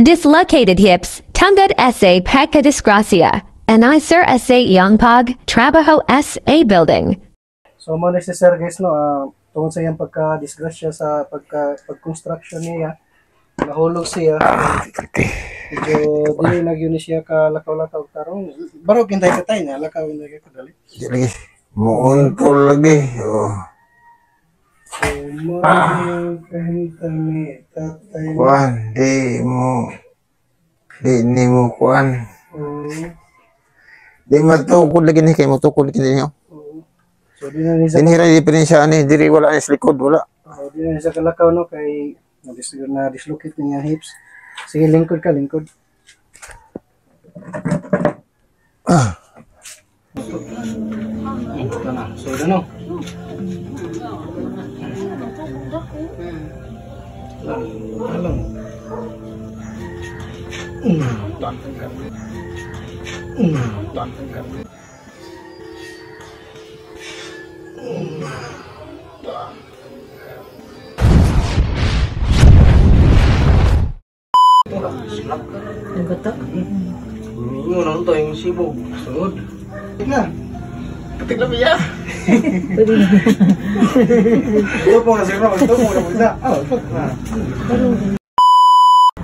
Dislocated hips, tungod sa pagkadisgrasya, and I sir sa iyang pag, trabaho sa building. So mo na si sir guys no, tungkol sa iyang pagka-disgrasya sa pag-construction niya, nahulog siya. Medyo dili na gyud siya ka lakaw-lakaw tarong. Baro kintay ka tay na lakaw na kay kadali. Lagi muon ko lagi. Oh. So mo kahintay ni tatay. Kuan di ni mo kuan. Di matukod lagi ni kay matukod lagi niyo. So di na ni sa Dinhira diferensya ni diri wala ni sa likod wala. di na ni sa kalakaw no kay na-dislocate niya hips. Sige, lingkod ka, lingkod. Ito na. So, ito no. Alam. Ngunang to yung sibog. Sugod. Tignan. Patik lang niya. Ito po na siguro. Ito po na magda.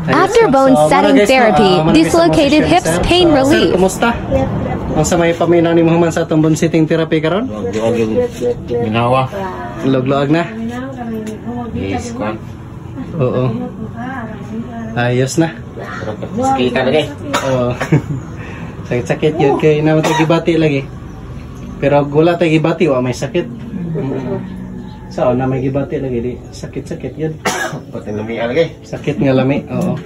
After bone setting therapy, dislocated hips pain relief. Kumusta? Ang sa may paminaw ni Muhammad sa itong bone setting therapy karon? Log yung ginawa. Log-log na? Yes, kuan. Oo. Ayos na. Kita lagi. Oo. Sakit-sakit yun kay naman tayo gibati lagi. Pero gula tayo gibati wa may sakit. So na may gibati lagi di sakit-sakit yun. Pati lami lagi. Sakit nga lami. Oo.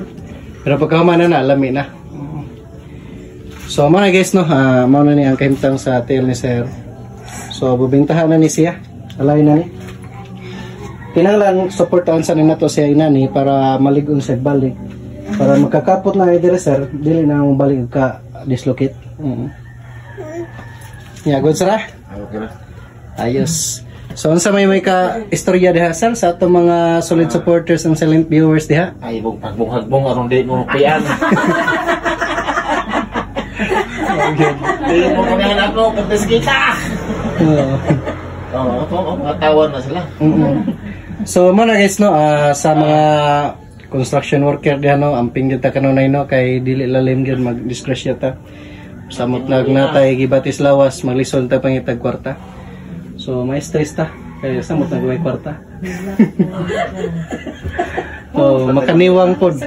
Pero pagka humana na lami na. So mga guys no, mao na ni ang kahimtang sa tail ni sir. So bubintahan na ni siya. Alay na ni. Kinahanglan supportahan sa nina to siya inani para maligon sa balik. Para makakapot na dire sir, dili na mo balik ka dislocate. Yeah, good sir. Okay na. Ayos. So unsa may ka istorya diha sir sa ato mga solid supporters and silent viewers diha? Ay pagbong aron di mo pian. Di mo kunahan ako kapes kita. Oo, matawan na sila. So mo na guys no, sa mga construction worker diha no, amping gyud ta kanunay no kay dili lalim gyud mag-disgrasya ta. Samot nagnatay gibatis lawas maglisod ta pangitag kwarta. So may stress ta kay samot nagway kwarta. So makaniwang pod.